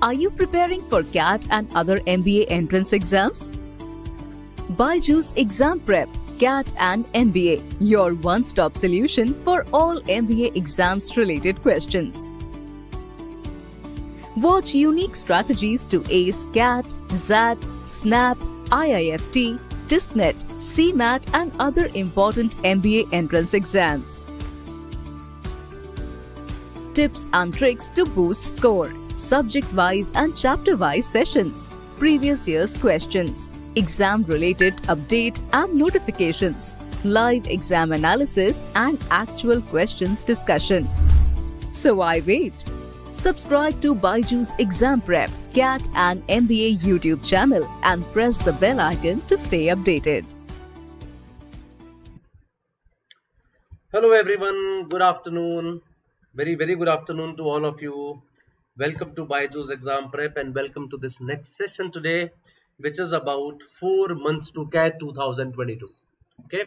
Are you preparing for CAT and other MBA entrance exams? BYJU'S Exam Prep, CAT and MBA, your one-stop solution for all MBA exams related questions. Watch unique strategies to ace CAT, XAT, SNAP, IIFT, TISNET, CMAT and other important MBA entrance exams. Tips and tricks to boost score, subject-wise and chapter-wise sessions, previous year's questions, exam-related update and notifications, live exam analysis and actual questions discussion. So why wait? Subscribe to BYJU'S Exam Prep, CAT and MBA YouTube channel and press the bell icon to stay updated. Hello everyone, good afternoon. Very good afternoon to all of you. Welcome to BYJU'S Exam Prep and welcome to this next session today, which is about 4 months to CAT 2022. Okay,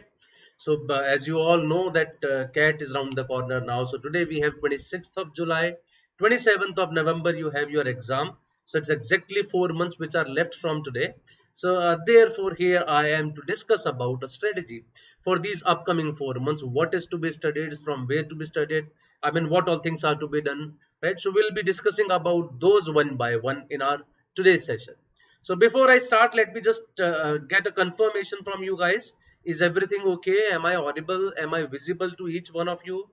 so as you all know that CAT is around the corner now. So today we have 26th of July, 27th of November you have your exam. So it's exactly 4 months which are left from today. So therefore here I am to discuss about a strategy for these upcoming 4 months. What is to be studied, from where to be studied, I mean what all things are to be done, right? So we'll be discussing about those one by one in our today's session. So before I start, let me just get a confirmation from you guys. Is everything okay? Am I audible? Am I visible to each one of you?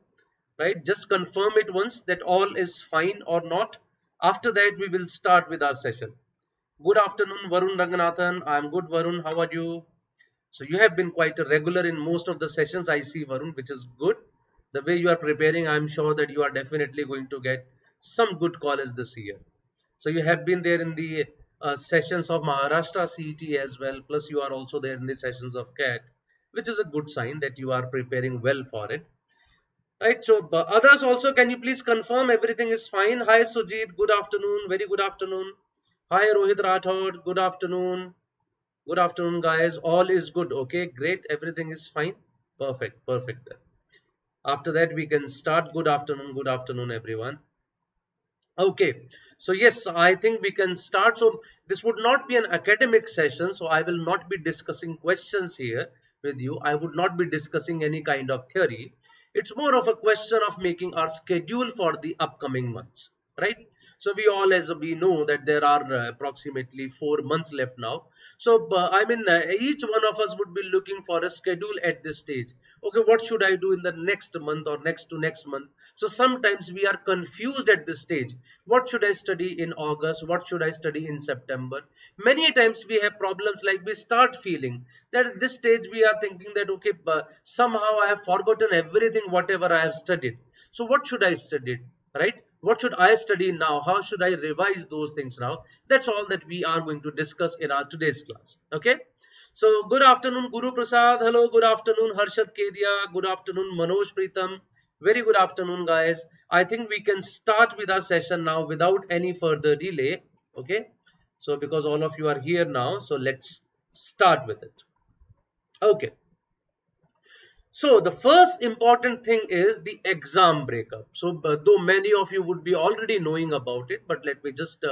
Right? Just confirm it once that all is fine or not. After that, we will start with our session. Good afternoon, Varun Ranganathan. I am good, Varun. How are you? So you have been quite a regular in most of the sessions, I see, Varun, which is good. The way you are preparing, I am sure that you are definitely going to get some good college this year. So you have been there in the sessions of Maharashtra CET as well, plus you are also there in the sessions of CAT, which is a good sign that you are preparing well for it. Right, so others also, can you please confirm everything is fine? Hi Sujit, good afternoon, very good afternoon. Hi Rohit Rathod, good afternoon. Good afternoon guys, all is good. Okay, great, everything is fine. Perfect then. After that we can start. Good afternoon everyone. Okay, so yes, I think we can start. So this would not be an academic session, so I will not be discussing questions here with you. I would not be discussing any kind of theory. It's more of a question of making our schedule for the upcoming months, right? So we all, as we know, that there are approximately 4 months left now. So I mean, each one of us would be looking for a schedule at this stage. Okay, what should I do in the next month or next to next month? So sometimes we are confused at this stage. What should I study in August? What should I study in September? Many times we have problems like we start feeling that at this stage we are thinking that, okay, somehow I have forgotten everything, whatever I have studied. So what should I study, right? What should I study now? How should I revise those things now? That's all that we are going to discuss in our today's class. Okay. So good afternoon, Guru Prasad. Hello, good afternoon, Harshad Kedia. Good afternoon, Manoj Pritam. Very good afternoon, guys. I think we can start with our session now without any further delay. Okay. So because all of you are here now, so let's start with it. Okay. So the first important thing is the exam breakup. So though many of you would be already knowing about it, but let me just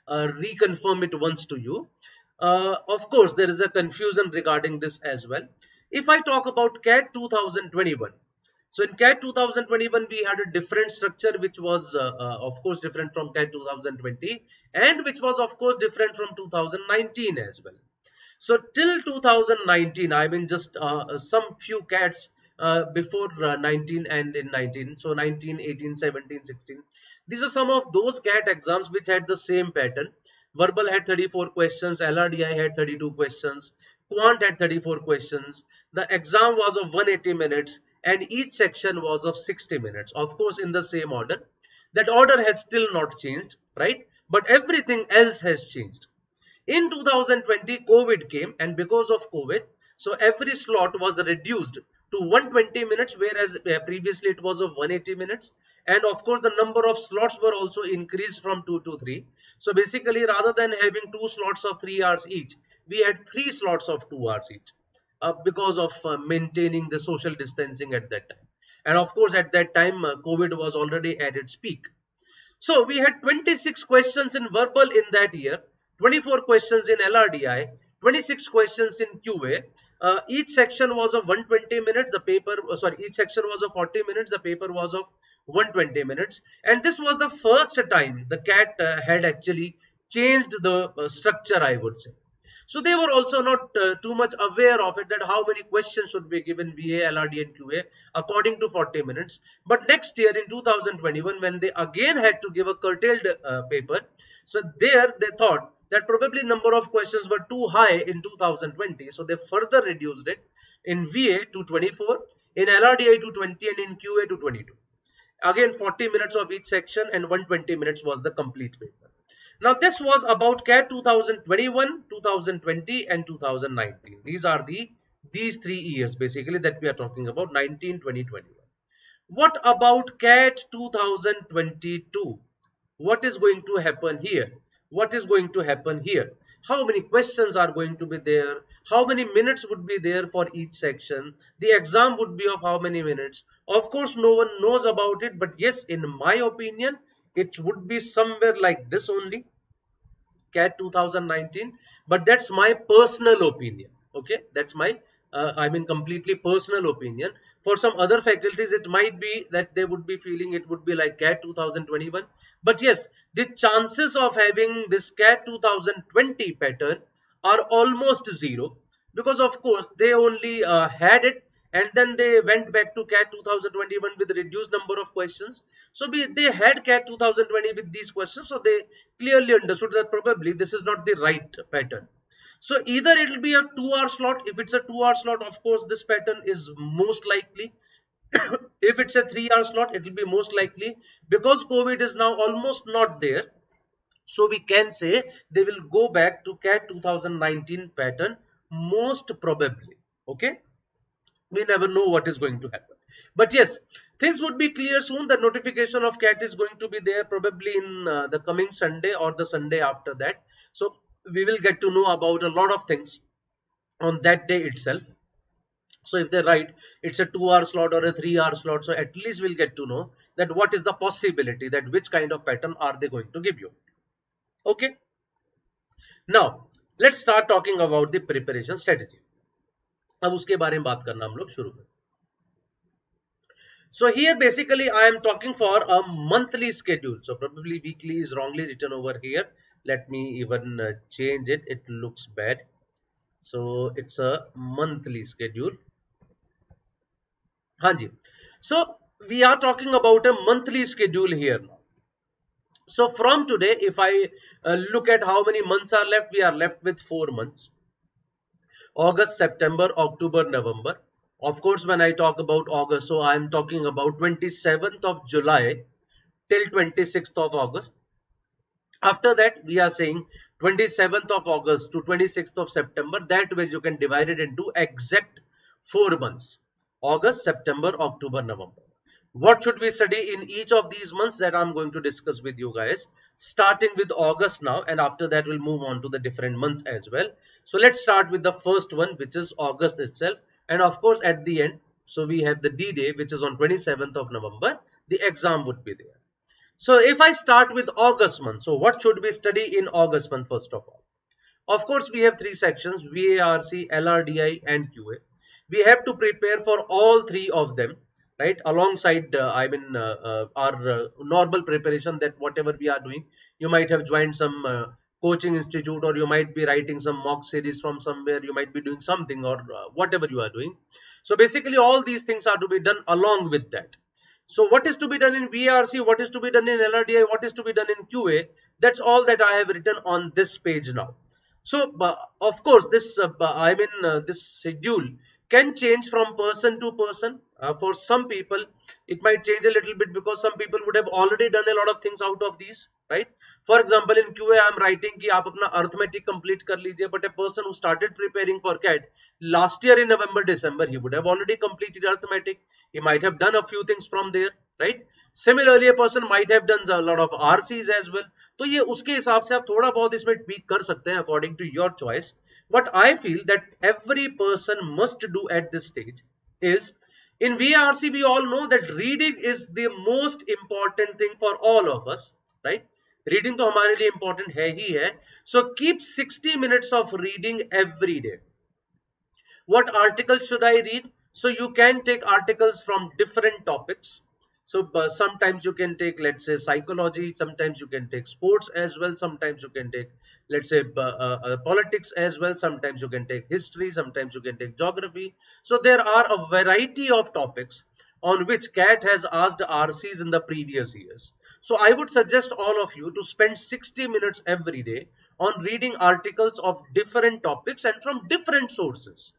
reconfirm it once to you. Of course, there is a confusion regarding this as well. If I talk about CAT 2021, so in CAT 2021, we had a different structure, which was of course different from CAT 2020 and which was of course different from 2019 as well. So till 2019, I mean just some few CATs before 19 and in 19. So 19, 18, 17, 16. These are some of those CAT exams which had the same pattern. Verbal had 34 questions, LRDI had 32 questions, Quant had 34 questions. The exam was of 180 minutes and each section was of 60 minutes. Of course, in the same order. That order has still not changed, right? But everything else has changed. In 2020, COVID came, and because of COVID, so every slot was reduced to 120 minutes, whereas previously it was of 180 minutes. And of course, the number of slots were also increased from 2 to 3. So basically, rather than having 2 slots of 3 hours each, we had 3 slots of 2 hours each because of maintaining the social distancing at that time. And of course, at that time, COVID was already at its peak. So we had 26 questions in verbal in that year, 24 questions in LRDI, 26 questions in QA. Each section was of 120 minutes. The paper, each section was of 40 minutes. The paper was of 120 minutes. And this was the first time the CAT had actually changed the structure, I would say. So they were also not too much aware of it, that how many questions should be given VA, LRD and QA according to 40 minutes. But next year in 2021, when they again had to give a curtailed paper, so there they thought that probably number of questions were too high in 2020. So they further reduced it in VA to 24, in LRDI to 20 and in QA to 22. Again 40 minutes of each section and 120 minutes was the complete paper. Now this was about CAT 2021, 2020 and 2019. These are these 3 years basically that we are talking about, 19, 20, 21. What about CAT 2022? What is going to happen here? What is going to happen here? How many questions are going to be there? How many minutes would be there for each section? The exam would be of how many minutes? Of course, no one knows about it, but yes, in my opinion, it would be somewhere like this only, CAT 2019. But that's my personal opinion. Okay, that's my completely personal opinion. For some other faculties, it might be that they would be feeling it would be like CAT 2021. But yes, the chances of having this CAT 2020 pattern are almost zero, because of course they only had it and then they went back to CAT 2021 with reduced number of questions. So they had CAT 2020 with these questions, so they clearly understood that probably this is not the right pattern. So either it will be a 2-hour slot. If it's a 2-hour slot, of course this pattern is most likely. If it's a 3-hour slot, it will be most likely, because COVID is now almost not there. So we can say they will go back to CAT 2019 pattern most probably. Okay, we never know what is going to happen, but yes, things would be clear soon. The notification of CAT is going to be there probably in the coming Sunday or the Sunday after that. So we will get to know about a lot of things on that day itself. So if they're right, it's a 2-hour slot or a 3-hour slot, so at least we'll get to know that what is the possibility, that which kind of pattern are they going to give you. Okay, now let's start talking about the preparation strategy. अब उसके बारे में बात करना हम लोग शुरू करें. So here basically I am talking for a monthly schedule. So probably weekly is wrongly written over here. Let me even change it. It looks bad. So it's a monthly schedule. Hanji. So we are talking about a monthly schedule here now. So from today, if I look at how many months are left, we are left with 4 months. August, September, October, November. Of course, when I talk about August, so I am talking about 27th of July till 26th of August. After that, we are saying 27th of August to 26th of September. That way you can divide it into exact 4 months. August, September, October, November. What should we study in each of these months, that I'm going to discuss with you guys, starting with August now, and after that we'll move on to the different months as well. So let's start with the first one, which is August itself. And of course at the end, so we have the D-Day, which is on 27th of November. The exam would be there. So if I start with August month, so what should we study in August month first of all? Of course we have 3 sections, VARC, LRDI and QA. We have to prepare for all 3 of them, right, alongside our normal preparation, that whatever we are doing. You might have joined some coaching institute, or you might be writing some mock series from somewhere, you might be doing something, or whatever you are doing. So basically all these things are to be done along with that. So what is to be done in VRC, what is to be done in LRDI, what is to be done in QA, that's all that I have written on this page now. So of course this this schedule can change from person to person. For some people it might change a little bit, because some people would have already done a lot of things out of these, right? For example, in QA I am writing ki aap apna arithmetic complete kar lijiye, but a person who started preparing for CAT last year in November, December, he would have already completed arithmetic. He might have done a few things from there, right? Similarly, a person might have done a lot of RCs as well. तो ये उसके हिसाब से आप थोड़ा बहुत इसमें tweak कर सकते हैं according to your choice. What I feel that every person must do at this stage is, in VRC we all know that reading is the most important thing for all of us. right? Reading तो हमारे लिए important है ही है. So keep 60 minutes of reading every day. What article should I read? So you can take articles from different topics. So sometimes you can take, let's say, psychology, sometimes you can take sports as well, sometimes you can take, let's say, politics as well, sometimes you can take history, sometimes you can take geography. So there are a variety of topics on which CAT has asked RCs in the previous years. So I would suggest all of you to spend 60 minutes every day on reading articles of different topics and from different sources.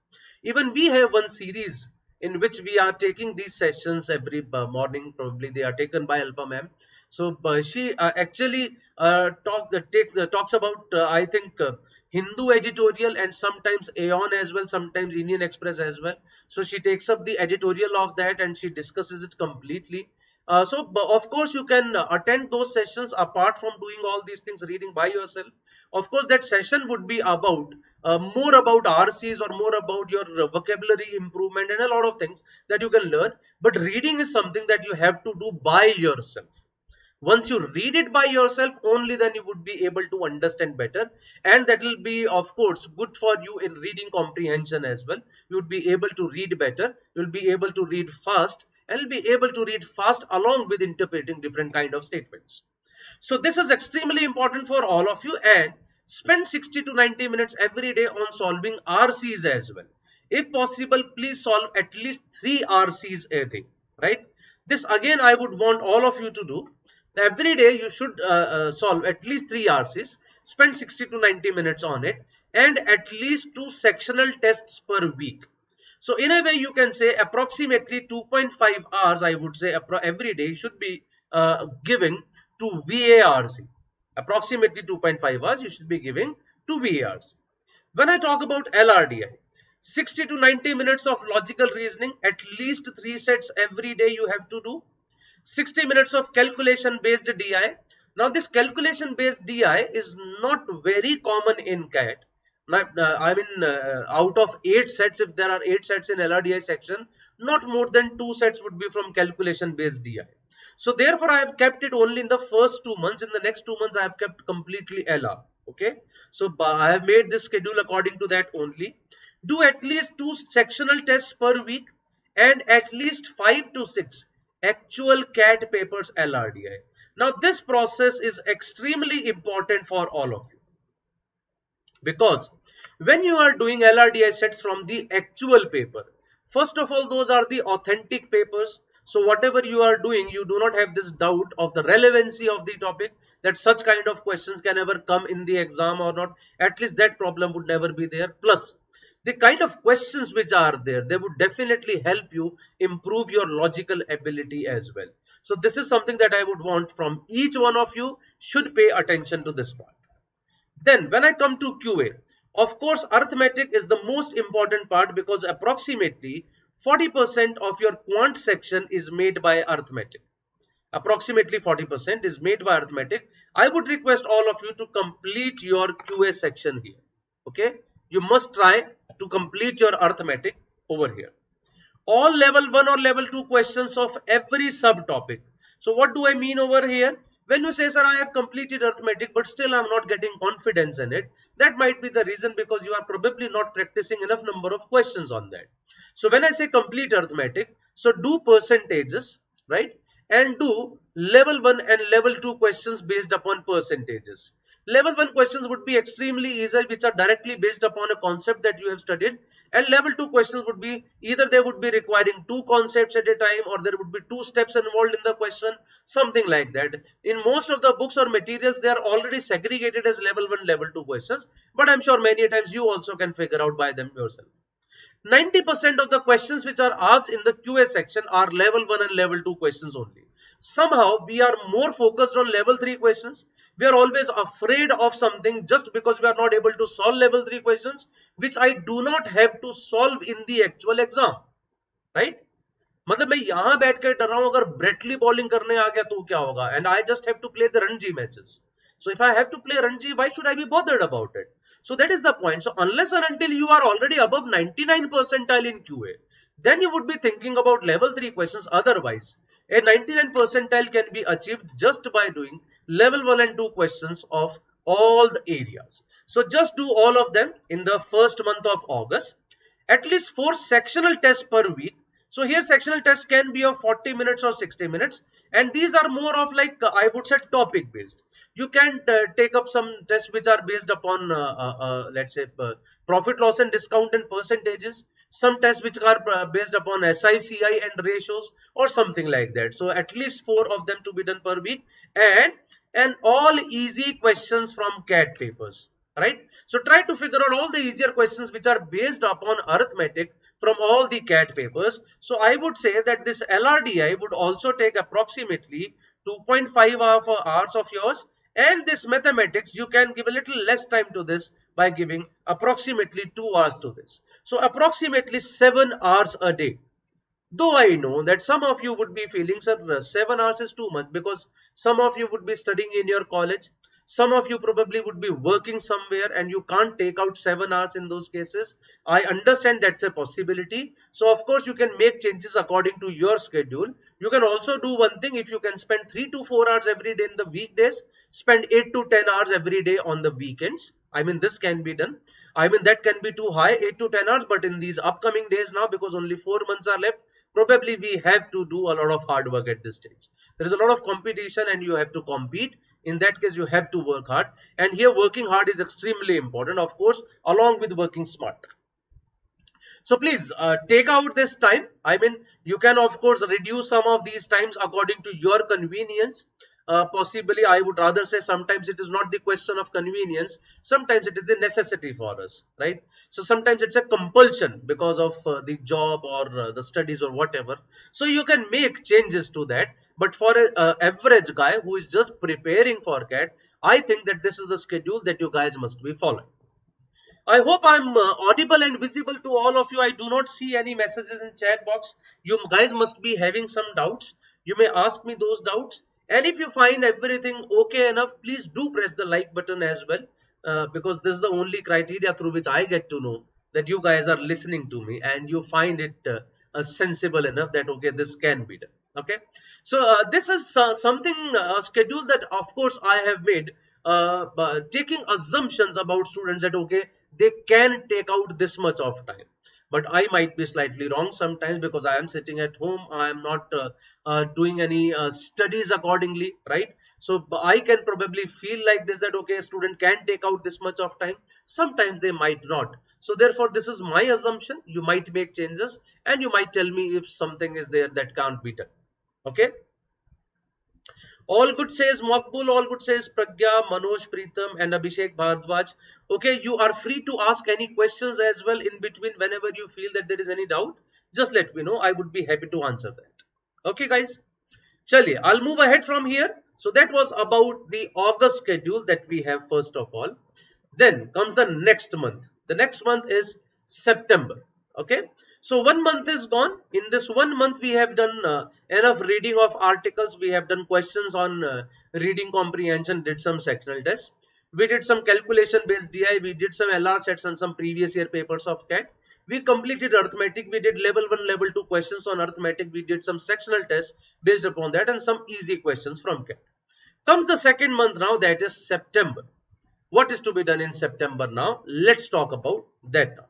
Even we have one series in which we are taking these sessions every morning. Probably they are taken by Alpa ma'am. So she actually talks about I think Hindu editorial and sometimes Aeon as well, sometimes Indian Express as well. So she takes up the editorial of that and she discusses it completely. So of course you can attend those sessions apart from doing all these things, reading by yourself. Of course that session would be about more about RCs or more about your vocabulary improvement and a lot of things that you can learn. But reading is something that you have to do by yourself. Once you read it by yourself, only then you would be able to understand better, and that will be of course good for you in reading comprehension as well. You would be able to read better, you will be able to read fast, and you'll be able to read fast along with interpreting different kind of statements. So this is extremely important for all of you, and spend 60 to 90 minutes every day on solving RCs as well. If possible, please solve at least 3 RCs a day, right? This again I would want all of you to do. Every day you should solve at least 3 RCs, spend 60 to 90 minutes on it, and at least 2 sectional tests per week. So in a way you can say approximately 2.5 hours, I would say every day should be giving to VARC. Approximately 2.5 hours you should be giving to VARC. When I talk about LRDI, 60 to 90 minutes of logical reasoning, at least 3 sets every day you have to do. 60 minutes of calculation based DI. Now this calculation based DI is not very common in CAT. I mean out of 8 sets, if there are 8 sets in LRDI section, not more than 2 sets would be from calculation based DI. So therefore I have kept it only in the first 2 months. In the next 2 months I have kept completely LR. Okay, so I have made this schedule according to that only. Do at least 2 sectional tests per week and at least 5 to 6 actual CAT papers LRDI. Now this process is extremely important for all of you, because when you are doing LRDI sets from the actual paper, first of all those are the authentic papers. So whatever you are doing, you do not have this doubt of the relevancy of the topic, that such kind of questions can ever come in the exam or not. At least that problem would never be there. Plus the kind of questions which are there, they would definitely help you improve your logical ability as well. So this is something that I would want from each one of you, should pay attention to this part. Then when I come to QA, of course arithmetic is the most important part, because approximately 40% of your quant section is made by arithmetic. Approximately 40% is made by arithmetic. I would request all of you to complete your QA section here. Okay, you must try to complete your arithmetic over here. All level 1 or level 2 questions of every subtopic. So what do I mean over here? When you say, sir, I have completed arithmetic, but still I'm not getting confidence in it, that might be the reason because you are probably not practicing enough number of questions on that. So when I say complete arithmetic, so do percentages, right? And do level 1 and level 2 questions based upon percentages. Level 1 questions would be extremely easy, which are directly based upon a concept that you have studied. And level 2 questions would be either they would be requiring 2 concepts at a time, or there would be 2 steps involved in the question, something like that. In most of the books or materials, they are already segregated as level 1, level 2 questions. But I'm sure many times you also can figure out by them yourself. 90% of the questions which are asked in the QA section are level 1 and level 2 questions only. Somehow we are more focused on level 3 questions. We are always afraid of something just because we are not able to solve level 3 questions, which I do not have to solve in the actual exam, right? मतलब मैं यहाँ बैठ कर डर रहा हूँ, अगर Brett Lee bowling करने आ गया तो क्या होगा? And I just have to play the Ranji matches. So if I have to play Ranji, why should I be bothered about it? So that is the point. So unless and until you are already above 99 percentile in QA, then you would be thinking about level 3 questions. Otherwise, A 99 percentile can be achieved just by doing level 1 and 2 questions of all the areas. So just do all of them in the first month of August. At least 4 sectional tests per week. So here sectional tests can be of 40 minutes or 60 minutes, and these are more of like I would say topic based. You can take up some tests which are based upon let's say profit loss and discount and percentages, some tests which are based upon SICI and ratios or something like that. So at least 4 of them to be done per week, and all easy questions from CAT papers, right? So try to figure out all the easier questions which are based upon arithmetic from all the CAT papers. So I would say that this LRDI would also take approximately 2.5 hours of yours, and this mathematics you can give a little less time to this by giving approximately 2 hours to this. So approximately 7 hours a day. Though I know that some of you would be feeling, sir, 7 hours is too much, because some of you would be studying in your college. Some of you probably would be working somewhere and you can't take out 7 hours in those cases. I understand that's a possibility. So of course you can make changes according to your schedule. You can also do one thing: if you can spend 3 to 4 hours every day in the weekdays, spend 8 to 10 hours every day on the weekends. I mean, this can be done. I mean, that can be too high, 8 to 10 hours, but in these upcoming days now, because only 4 months are left, probably we have to do a lot of hard work at this stage. There is a lot of competition and you have to compete. In that case, you have to work hard, and here working hard is extremely important, of course, along with working smart. So please take out this time. I mean, you can of course reduce some of these times according to your convenience. Possibly, I would rather say sometimes it is not the question of convenience. Sometimes it is the necessity for us, right? So sometimes it's a compulsion because of the job or the studies or whatever. So you can make changes to that. But for an average guy who is just preparing for CAT, I think that this is the schedule that you guys must be following. I hope I'm audible and visible to all of you. I do not see any messages in chat box. You guys must be having some doubts. You may ask me those doubts. And if you find everything okay enough, please do press the like button as well. Because this is the only criteria through which I get to know that you guys are listening to me and you find it sensible enough that okay, this can be done. Okay. So this is something schedule that of course I have made taking assumptions about students that okay, they can take out this much of time, but I might be slightly wrong sometimes because I am sitting at home. I am not doing any studies accordingly, right? So I can probably feel like this, that okay, a student can take out this much of time. Sometimes they might not. So therefore this is my assumption. You might make changes and you might tell me if something is there that can't be done. Okay. All good says Makbul, all good says Pragya, Manoj, Preetham and Abhishek Bhardwaj. Okay, you are free to ask any questions as well in between whenever you feel that there is any doubt. Just let me know. I would be happy to answer that. Okay, guys. Chaliye, I'll move ahead from here. So that was about the August schedule that we have first of all. Then comes the next month. The next month is September. Okay. So 1 month is gone. In this 1 month, we have done enough reading of articles. We have done questions on reading comprehension, did some sectional tests. We did some calculation based DI. We did some LR sets and some previous year papers of CAT. We completed arithmetic. We did level 1, level 2 questions on arithmetic. We did some sectional tests based upon that and some easy questions from CAT. Comes the second month now, that is September. What is to be done in September now? Let's talk about that now.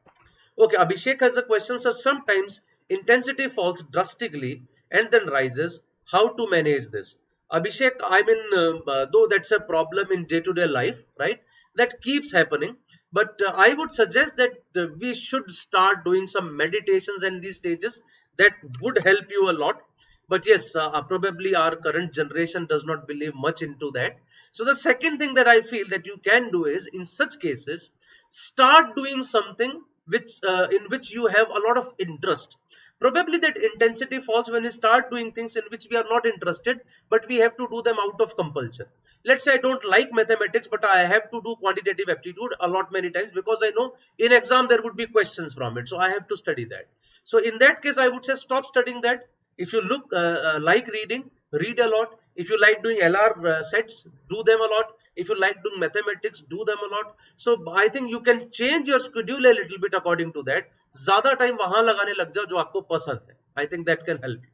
Okay, Abhishek has a question. So sometimes intensity falls drastically and then rises. How to manage this? Abhishek, I mean, though that's a problem in day-to-day life, right? That keeps happening. But I would suggest that we should start doing some meditations in these stages. That would help you a lot. But yes, probably our current generation does not believe much into that. So the second thing that I feel that you can do is, in such cases, start doing something which in which you have a lot of interest. Probably that intensity falls when we start doing things in which we are not interested, but we have to do them out of compulsion. Let's say I don't like mathematics, but I have to do quantitative aptitude a lot many times because I know in exam there would be questions from it. So I have to study that. So in that case, I would say stop studying that. If you look like reading, read a lot. If you like doing LR sets, do them a lot. If you like doing mathematics, do them a lot. So I think you can change your schedule a little bit according to that. ज़्यादा time वहाँ लगाने लग जाओ जो आपको पसंद है. I think that can help you.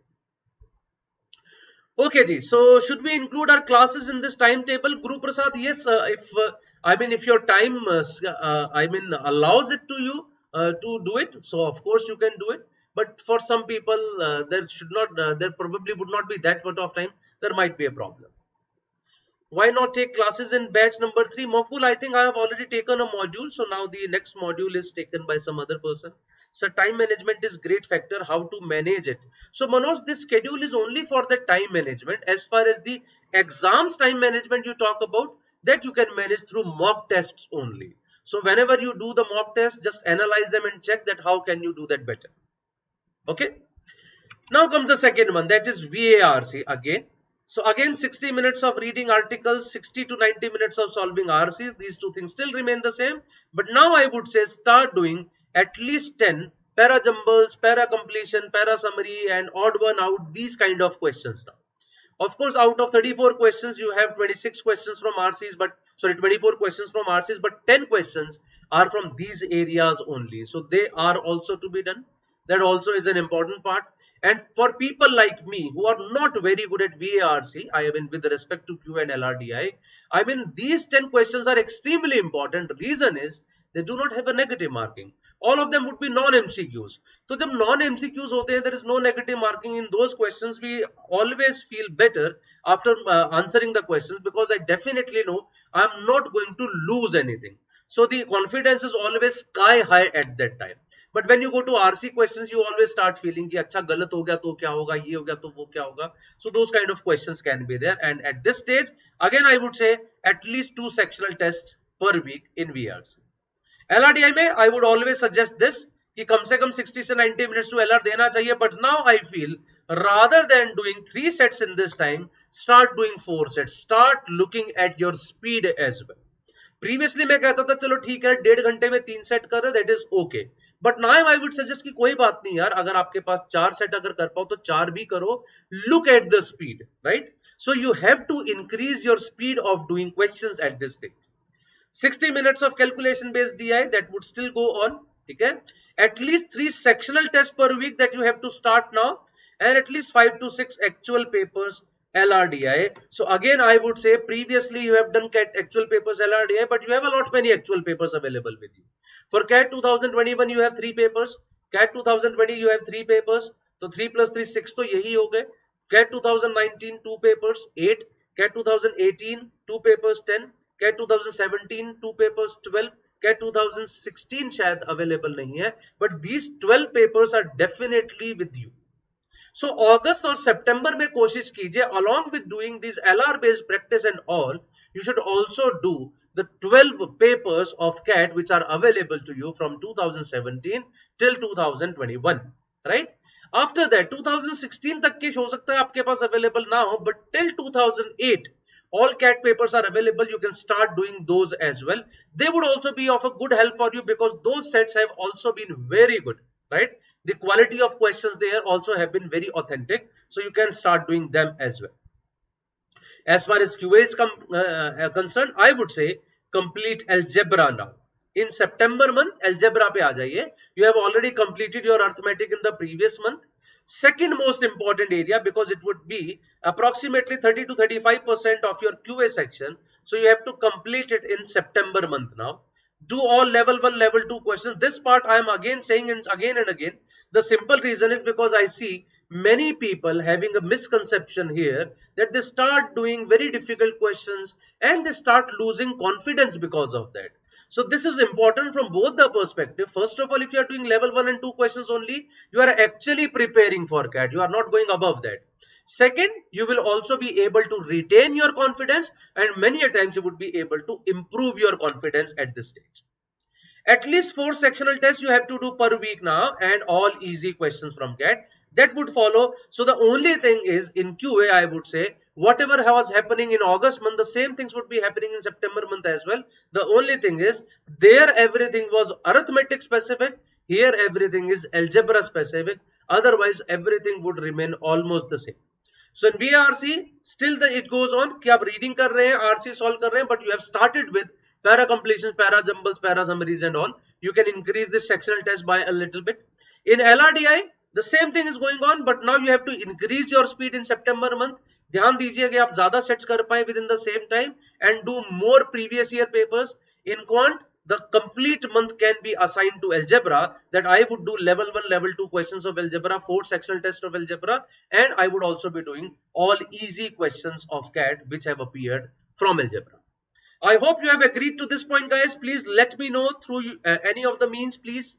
Okay, ji. So should we include our classes in this timetable, Guru Prasad? Yes. If your time, allows it to you to do it, so of course you can do it. But for some people, there should not, there probably would not be that much of time. There might be a problem. Why not take classes in batch number 3? Mokul, I think I have already taken a module. So now the next module is taken by some other person. So time management is great factor, how to manage it. So Manoj, this schedule is only for the time management. As far as the exams time management you talk about, that you can manage through mock tests only. So whenever you do the mock test, just analyze them and check that how can you do that better. Okay. Now comes the second one, that is VARC again. So again 60 minutes of reading articles, 60 to 90 minutes of solving RCs. These two things still remain the same. But now I would say start doing at least 10 para jumbles, para completion, para summary and odd one out, these kind of questions now. Of course, out of 34 questions, you have 26 questions from RCs, but sorry, 24 questions from RCs, but 10 questions are from these areas only. So they are also to be done. That also is an important part. And for people like me who are not very good at VARC, I mean, with respect to Q and LRDI, I mean, these 10 questions are extremely important. The reason is they do not have a negative marking. All of them would be non-MCQs. So जब non-MCQs होते हैं, there is no negative marking in those questions. We always feel better after answering the questions because I definitely know I am not going to lose anything. So the confidence is always sky high at that time. But when you go to RC questions, you always start feeling कि अच्छा गलत हो गया तो क्या होगा, ये हो गया तो वो क्या होगा. So those kind of questions can be there. And at this stage, again I would say at least 2 sectional tests per week in VRC. LRDI में I would always suggest this कि कम से कम 60 से 90 minutes to LR देना चाहिए. But now I feel rather than doing 3 sets in this time, start doing 4 sets. Start looking at your speed as well. Previously मैं कहता था चलो ठीक है 1.5 घंटे में 3 सेट कर रहे, that is okay. But now I would suggest कि कोई बात नहीं यार, अगर आपके पास 4 सेट अगर कर पाओ तो 4 भी करो. Look at the speed, right? So you have to increase your speed of doing questions at this stage. 60 minutes of calculation based DI, that would still go on. Okay, at least 3 sectional tests per week that you have to start now, and at least 5 to 6 actual papers LRDI. So again I would say previously you have done CAT actual papers LRDI, but you have a lot many actual papers available with you. For CAT 2021 you have 3 papers, CAT 2020 you have 3 papers, so 3 plus 3 6 तो यही हो गए. CAT 2019 2 papers 8, CAT 2018 2 papers 10, CAT 2017 2 papers 12, CAT 2016 शायद available नहीं है, but these 12 papers are definitely with you. So August or September में कोशिश कीजिए, along with doing these LR based practice and all, you should also do the 12 papers of CAT which are available to you from 2017 till 2021, right? After that 2016 तक के हो सकता है आपके पास available ना हो, but till 2008 all CAT papers are available. You can start doing those as well. They would also be of a good help for you because those sets have also been very good, right? The quality of questions there also have been very authentic. So you can start doing them as well. As far as QA is concerned, I would say complete algebra now. In September month, algebra pe aa jaiye. You have already completed your arithmetic in the previous month. Second most important area, because it would be approximately 30 to 35% of your QA section. So you have to complete it in September month now. Do all level 1, level 2 questions. This part I am again saying again and again. The simple reason is because I see many people having a misconception here that they start doing very difficult questions and they start losing confidence because of that. So this is important from both the perspective. First of all, if you are doing level 1 and 2 questions only, you are actually preparing for CAT. You are not going above that. Second, you will also be able to retain your confidence, and many a times you would be able to improve your confidence at this stage. At least 4 sectional tests you have to do per week now, and all easy questions from CAT. That would follow. So the only thing is in QA, I would say, whatever was happening in August month, the same things would be happening in September month as well. The only thing is there everything was arithmetic specific. Here everything is algebra specific. Otherwise everything would remain almost the same. So in BRC, still it goes on कि आप reading कर रहे हैं, RC solve कर रहे हैं, but you have started with para completions, para jumbles, para summaries and all. You can increase this sectional test by a little bit. In LRDI, the same thing is going on, but now you have to increase your speed in September month. ध्यान दीजिए कि आप ज्यादा sets कर पाए with in the same time and do more previous year papers in quant. The complete month can be assigned to algebra, that I would do level 1, level 2 questions of algebra, 4 sectional tests of algebra, and I would also be doing all easy questions of CAT which have appeared from algebra. I hope you have agreed to this point, guys. Please let me know through any of the means, please.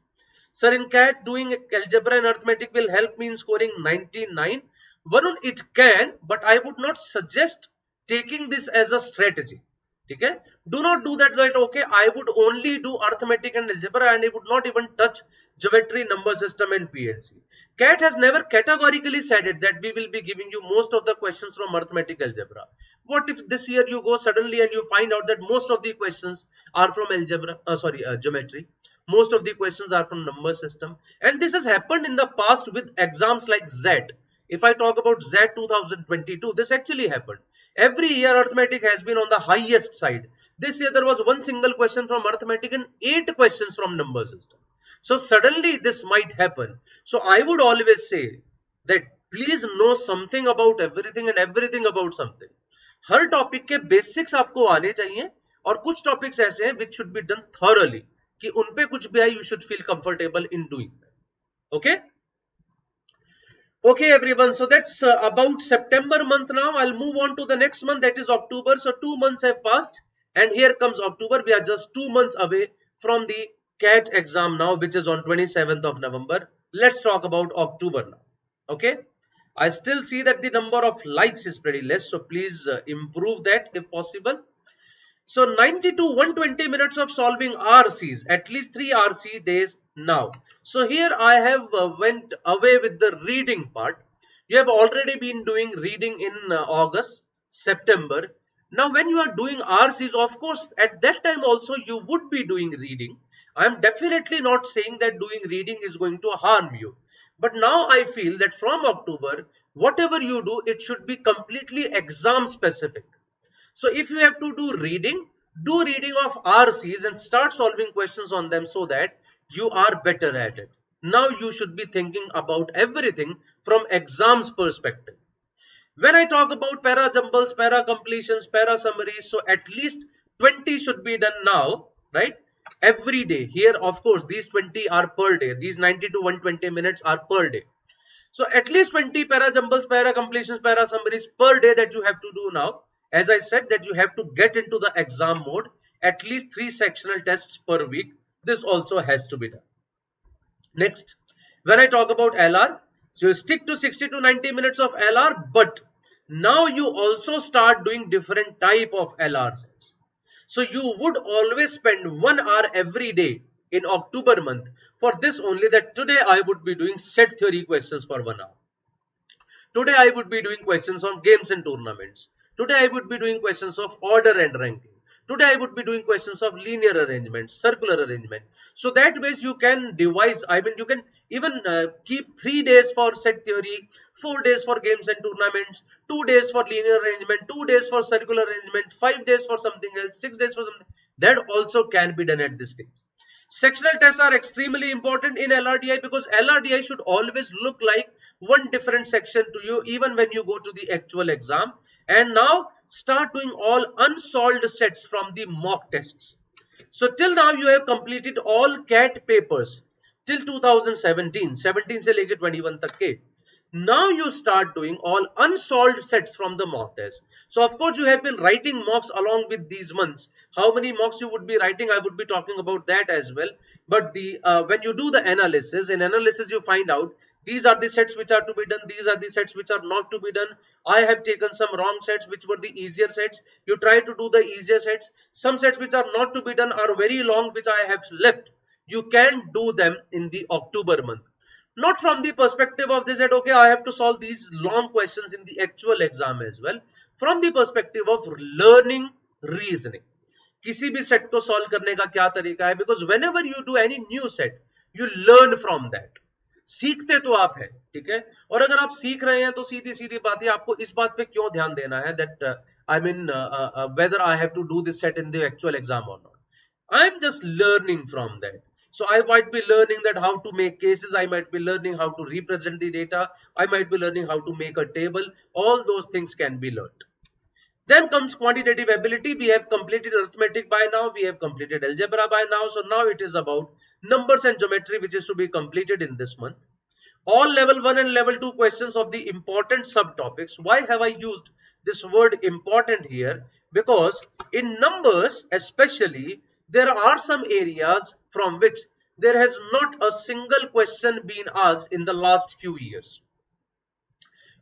Sir, in CAT, doing algebra and arithmetic will help me in scoring 99. Varun, it can, but I would not suggest taking this as a strategy. Okay? Do not do that, okay, I would only do arithmetic and algebra and I would not even touch geometry, number system and PLC. CAT has never categorically said it that we will be giving you most of the questions from arithmetic algebra. What if this year you go suddenly and you find out that most of the questions are from algebra, geometry, most of the questions are from number system, and this has happened in the past with exams like Z. If I talk about Z 2022, this actually happened. Every year arithmetic has been on the highest side. This year there was one single question from arithmetic and 8 questions from number system. So suddenly this might happen. So I would always say that please know something about everything and everything about something. Her topic के basics आपको आने चाहिए और कुछ topics ऐसे हैं which should be done thoroughly कि उन पे कुछ भी आए you should feel comfortable in doing that. Okay? Okay, everyone. So that's about September month now. I'll move on to the next month, that is October. So 2 months have passed and here comes October. We are just 2 months away from the CAT exam now, which is on 27th of November. Let's talk about October now. Okay. I still see that the number of likes is pretty less. So please improve that if possible. So 90 to 120 minutes of solving RCs, at least 3 RC days now. So here I have went away with the reading part. You have already been doing reading in August, September. Now when you are doing RCs, of course, at that time also you would be doing reading. I am definitely not saying that doing reading is going to harm you. But now I feel that from October, whatever you do, it should be completely exam specific. So if you have to do reading of RCs and start solving questions on them so that you are better at it. Now you should be thinking about everything from exams perspective. When I talk about para jumbles, para completions, para summaries, so at least 20 should be done now, right? Every day. Here, of course, these 20 are per day. These 90 to 120 minutes are per day. So at least 20 para jumbles, para completions, para summaries per day that you have to do now. As I said that you have to get into the exam mode, at least 3 sectional tests per week. This also has to be done. Next, when I talk about LR, so you stick to 60 to 90 minutes of LR, but now you also start doing different type of LR sets. So you would always spend 1 hour every day in October month for this only, that today I would be doing set theory questions for 1 hour. Today I would be doing questions of games and tournaments. Today I would be doing questions of order and ranking. Today I would be doing questions of linear arrangement, circular arrangement. So that ways you can devise, you can even keep 3 days for set theory, 4 days for games and tournaments, 2 days for linear arrangement, 2 days for circular arrangement, 5 days for something else, 6 days for something. That also can be done at this stage. Sectional tests are extremely important in LRDI because LRDI should always look like one different section to you even when you go to the actual exam. And now start doing all unsolved sets from the mock tests. So till now you have completed all CAT papers till 2017, 17 से लेके 21 तक के. Now you start doing all unsolved sets from the mock test. So of course you have been writing mocks along with these months. How many mocks you would be writing, I would be talking about that as well. But the when you do the analysis, in analysis you find out these are the sets which are to be done, these are the sets which are not to be done. I have taken some wrong sets which were the easier sets. You try to do the easier sets. Some sets which are not to be done are very long which I have left. You can do them in the October month. Not from the perspective of this that okay I have to solve these long questions in the actual exam as well. From the perspective of learning reasoning. किसी भी set को solve करने का क्या तरीका है? Because whenever you do any new set, you learn from that. सीखते तो आप हैं, ठीक है? और अगर आप सीख रहे हैं तो सीधी सीधी बात है आपको इस बात पे क्यों ध्यान देना है that whether I have to do this set in the actual exam or not. I am just learning from that. So I might be learning that how to make cases, I might be learning how to represent the data, I might be learning how to make a table. All those things can be learned. Then comes quantitative ability. We have completed arithmetic by now, we have completed algebra by now, so now it is about numbers and geometry, which is to be completed in this month. All level 1 and level 2 questions of the important subtopics. Why have I used this word important here? Because in numbers especially, there are some areas from which there has not a single question been asked in the last few years.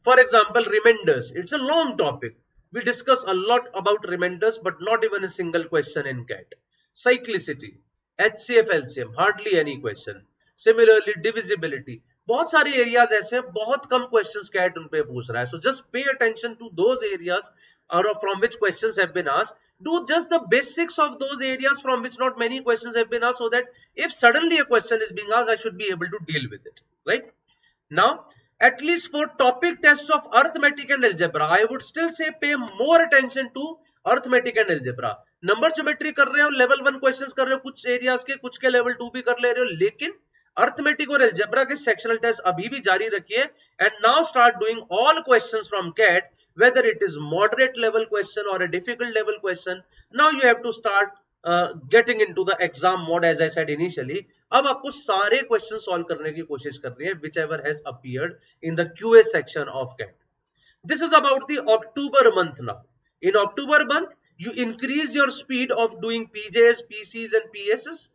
For example, remainders. It's a long topic. We discuss a lot about remainders, but not even a single question in CAT. Cyclicity, HCF LCM, hardly any question. Similarly, divisibility. बहुत सारे areas ऐसे हैं, बहुत कम questions cat उन पे पूछ रहा है. So just pay attention to those areas from which questions have been asked. Do just the basics of those areas from which not many questions have been asked, so that if suddenly a question is being asked, I should be able to deal with it. Right? Now, at least for topic tests of arithmetic and algebra, I would still say pay more attention to arithmetic and algebra. Number geometry कर रहे हो, level 1 questions कर रहे हो, कुछ areas के, कुछ के level 2 भी कर ले रहे हो, लेकिन अर्थमेटिक और अलजेब्रा के सेक्शनल टेस्ट अभी भी जारी रखिए. And now start doing all questions from CAT, whether it is moderate level question or a difficult level question. Now you have to start getting into the exam mode, as I said initially. अब आपको सारे question solve करने की कोशिश करनी है, whichever has appeared in the QA section of CAT. This is about the October month now. In October month, you increase your speed of doing PJs, PCs and PSs.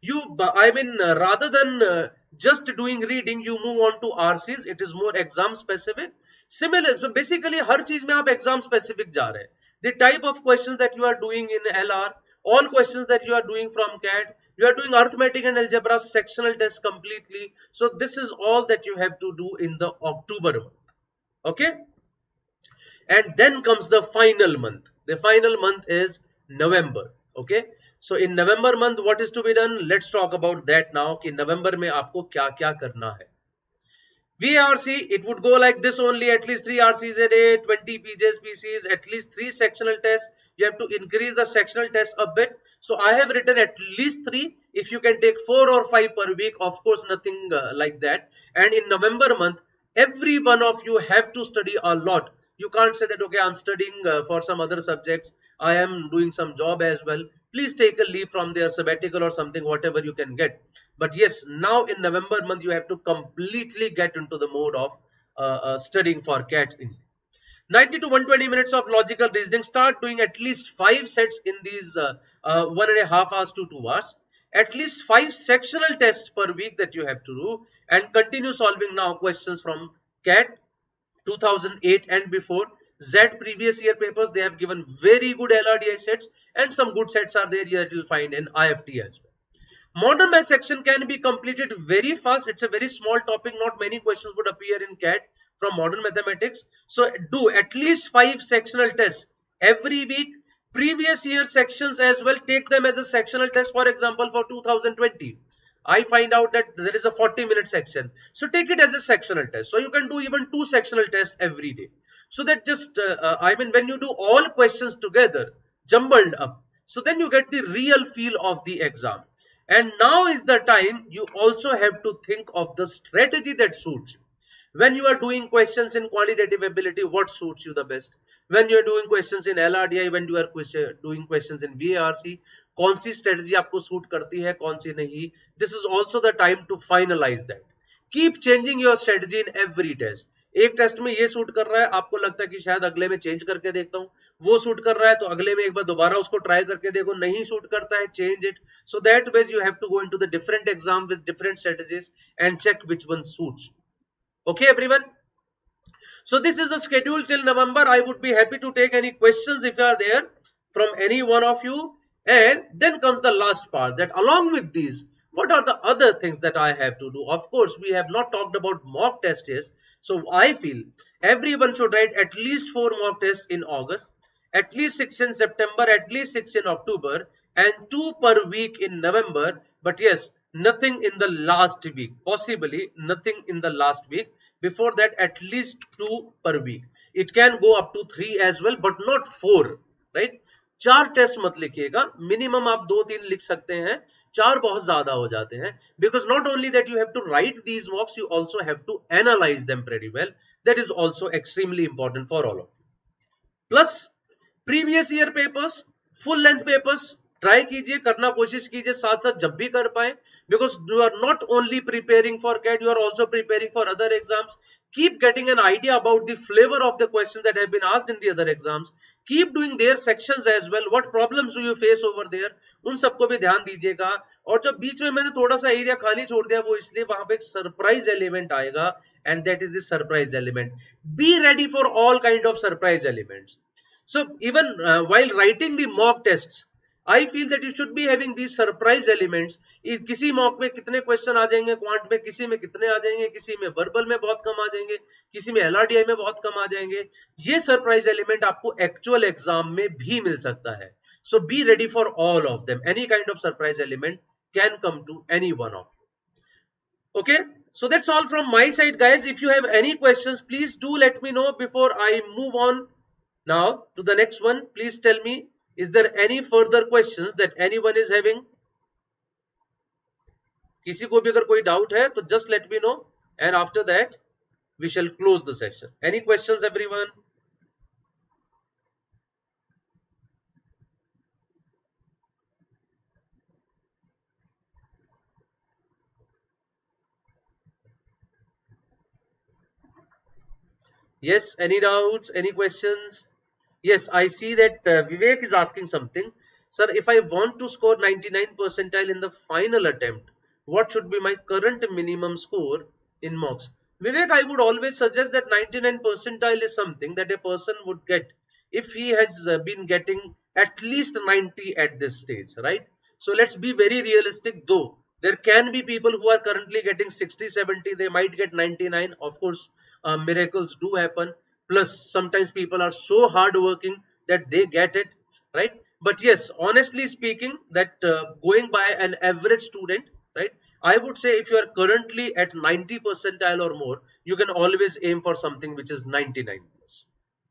Rather than just doing reading, you move on to RCs. It is more exam specific. Similar, so basically हर चीज में आप exam specific जा रहे हैं. The type of questions that you are doing in LR, all questions that you are doing from CAT, you are doing arithmetic and algebra sectional test completely. So this is all that you have to do in the October month. Okay? And then comes the final month. The final month is November. Okay? So in November month, what is to be done? Let's talk about that now. कि November में आपको क्या क्या करना है. VRC, it would go like this only. At least 3 RCs a day, 20 PJs, PCs, at least 3 sectional tests. You have to increase the sectional tests a bit. So I have written at least 3. If you can take 4 or 5 per week, of course, nothing like that. And in November month, every one of you have to study a lot. You can't say that, okay, I'm studying for some other subjects, I am doing some job as well. Please take a leave from their sabbatical or something, whatever you can get. But yes, now in November month, you have to completely get into the mode of studying for CAT. 90 to 120 minutes of logical reasoning. Start doing at least 5 sets in these 1.5 hours to 2 hours. At least 5 sectional tests per week that you have to do. And continue solving now questions from CAT 2008 and before. Z previous year papers, they have given very good LRDI sets, and some good sets are there that you'll find in IFT as well. Modern math section can be completed very fast. It's a very small topic. Not many questions would appear in CAT from modern mathematics. So do at least 5 sectional tests every week. Previous year sections as well, take them as a sectional test. For example, for 2020. I find out that there is a 40-minute section. So take it as a sectional test. So you can do even 2 sectional tests every day. So that just, when you do all questions together, jumbled up, so then you get the real feel of the exam. And now is the time you also have to think of the strategy that suits you. When you are doing questions in quantitative ability, what suits you the best? When you are doing questions in LRDI, when you are doing questions in VARC, कौन सी strategy आपको suit करती है, कौन सी नहीं? This is also the time to finalize that. Keep changing your strategy in every test. एक test में ये suit कर रहा है, आपको लगता है कि शायद अगले में चेंज करके देखता हूं, वो सूट कर रहा है तो अगले में एक बार दोबारा उसको ट्राई करके देखो, नहीं सूट करता है, change it. So that ways you have to go into the different exam with different strategies and check which one suits. Okay, everyone? So this is the schedule till November. I would be happy to take any questions if you are there from any one of you. And then comes the last part, that along with these, what are the other things that I have to do? Of course, we have not talked about mock tests yet. So I feel everyone should write at least 4 mock tests in August, at least 6 in September, at least 6 in October, and 2 per week in November. But yes, nothing in the last week, possibly nothing in the last week. Before that, at least 2 per week. It can go up to 3 as well, but not 4, right? 4 test मत लिखिएगा, minimum आप 2-3 लिख सकते हैं, 4 बहुत ज्यादा हो जाते हैं, because not only that you have to write these mocks, you also have to analyze them pretty well. That is also extremely important for all of you. Plus previous year papers, full length papers try कीजिए, करना कोशिश कीजिए साथ साथ जब भी कर पाए, because you are not only preparing for CAT, you are also preparing for other exams. Keep getting an idea about the flavor of the questions that have been asked in the other exams. Keep doing their sections as well. What problems do you face over there? उन सबको भी ध्यान दीजिएगा. और जब बीच में मैंने थोड़ा सा एरिया खाली छोड़ दिया, वो इसलिए वहां पे एक सरप्राइज एलिमेंट आएगा, and that is the surprise element. Be ready for all kind of surprise elements. So even while writing the mock tests, I feel that you should be having these surprise elements. किसी mock में कितने question आ जाएंगे quant में, किसी में कितने आ जाएंगे, किसी में verbal में बहुत कम आ जाएंगे, किसी में LRDI में बहुत कम आ जाएंगे. ये surprise element आपको actual exam में भी मिल सकता है. So be ready for all of them. Any kind of surprise element can come to any one of you. Okay, so that's all from my side, guys. If you have any questions, please do let me know before I move on now to the next one. Please tell me, is there any further questions that anyone is having? किसी को भी अगर कोई doubt है तो just let me know, and after that we shall close the session. Any questions, everyone? Yes, any doubts, any questions? Yes, I see that Vivek is asking something. Sir, if I want to score 99 percentile in the final attempt, what should be my current minimum score in mocks? Vivek, I would always suggest that 99 percentile is something that a person would get if he has been getting at least 90 at this stage, right? So let's be very realistic, though. There can be people who are currently getting 60, 70, they might get 99. Of course, miracles do happen. Plus sometimes people are so hardworking that they get it, right? But yes, honestly speaking, that going by an average student, right, I would say if you are currently at 90 percentile or more, you can always aim for something which is 99 plus.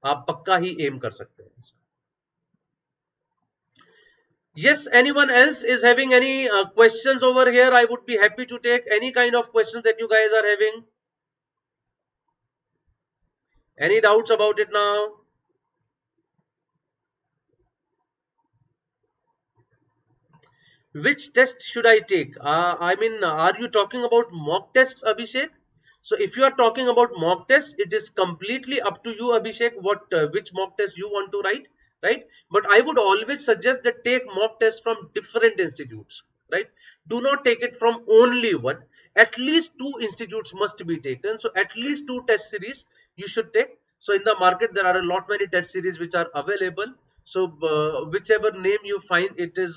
आप पक्का ही aim कर सकते हैं. Yes, anyone else is having any questions over here? I would be happy to take any kind of questions that you guys are having. Any doubts about it now? Which test should I take? I mean, are you talking about mock tests, Abhishek? So if you are talking about mock test, it is completely up to you, Abhishek, which mock test you want to write, right? But I would always suggest that take mock tests from different institutes, right? Do not take it from only one. At least 2 institutes must be taken. So at least 2 test series you should take. So in the market, there are a lot many test series which are available. So whichever name you find, it is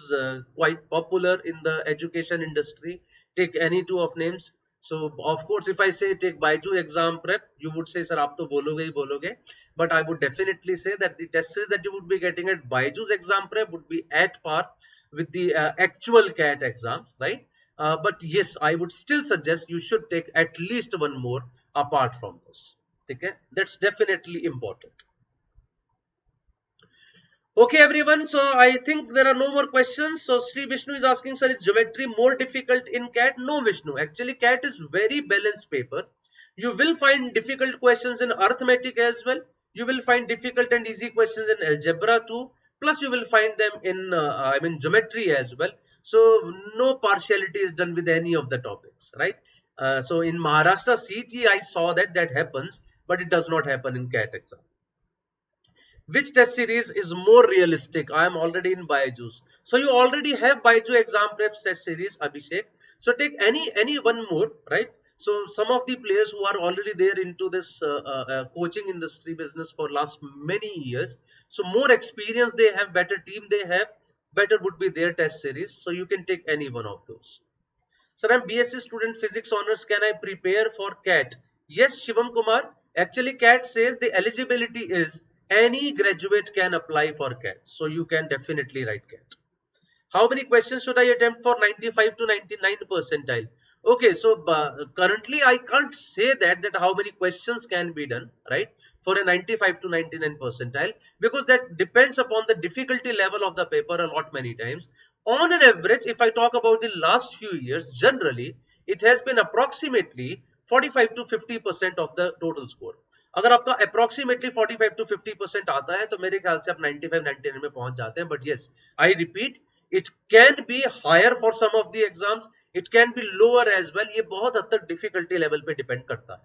quite popular in the education industry. Take any 2 of names. So of course, if I say take BYJU'S exam prep, you would say, sir, आप तो बोलोगे ही बोलोगे. But I would definitely say that the test series that you would be getting at BYJU'S exam prep would be at par with the actual CAT exams, right? But yes, I would still suggest you should take at least one more apart from this. Okay, that's definitely important. Okay, everyone. So I think there are no more questions. So Sri Vishnu is asking, sir, is geometry more difficult in CAT? No, Vishnu. Actually, CAT is very balanced paper. You will find difficult questions in arithmetic as well. You will find difficult and easy questions in algebra too. Plus, you will find them in geometry as well. So no partiality is done with any of the topics, right? So in Maharashtra CT, I saw that happens, but it does not happen in CAT exam. Which test series is more realistic? I am already in BYJU'S. So you already have BYJU'S exam preps test series, Abhishek. So take any one more, right? So some of the players who are already there into this coaching industry business for last many years. So more experience they have, better team they have, better would be their test series. So you can take any one of those. Sir, I'm BSc student physics honors. Can I prepare for CAT? Yes, Shivam Kumar. Actually, CAT says the eligibility is any graduate can apply for CAT. So you can definitely write CAT. How many questions should I attempt for 95 to 99 percentile? Okay, so currently I can't say that how many questions can be done, right? for a 95 to 99 percentile, because that depends upon the difficulty level of the paper a lot many times. On an average, if I talk about the last few years, generally it has been approximately 45 to 50% of the total score. अगर आपका approximately 45 to 50% आता है तो मेरे ख्याल से आप 95-99 में पहुंच जाते हैं. But yes, I repeat, it can be higher for some of the exams, it can be lower as well. ये बहुत हद तक difficulty level पे depend करता है.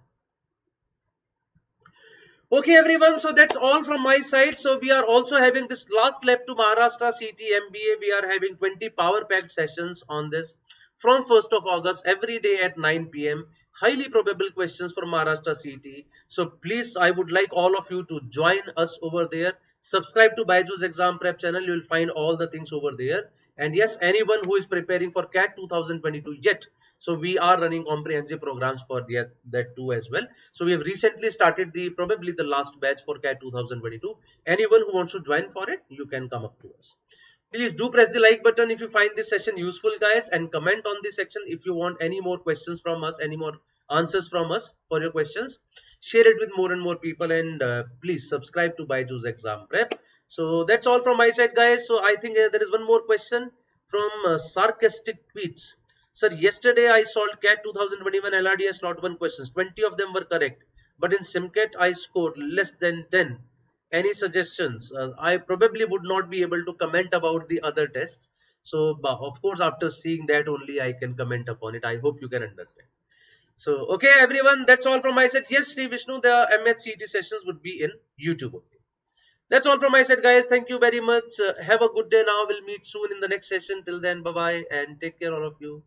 Okay everyone, so that's all from my side. So we are also having this last lap to Maharashtra CT MBA. We are having 20 power packed sessions on this from 1st of August every day at 9 p.m. Highly probable questions for Maharashtra CT. So please, I would like all of you to join us over there. Subscribe to BYJU'S Exam Prep channel. You will find all the things over there. And yes, anyone who is preparing for CAT 2022 yet, so we are running comprehensive programs for that too as well. So we have recently started probably the last batch for CAT 2022. Anyone who wants to join for it, you can come up to us. Please do press the like button if you find this session useful, guys, and comment on this section if you want any more questions from us, any more answers from us for your questions. Share it with more and more people, and please subscribe to BYJU'S Exam Prep. So that's all from my side, guys. So I think there is one more question from Sarcastic Tweets. Sir, yesterday I solved CAT 2021 LRDS slot 1 questions. 20 of them were correct, but in SimCAT I scored less than 10. Any suggestions? I probably would not be able to comment about the other tests. So, of course, after seeing that only I can comment upon it. I hope you can understand. So, okay, everyone, that's all from my side. Yes, Sri Vishnu, the MHCT sessions would be in YouTube only. That's all from my side, guys. Thank you very much. Have a good day now. We'll meet soon in the next session. Till then, bye-bye and take care, all of you.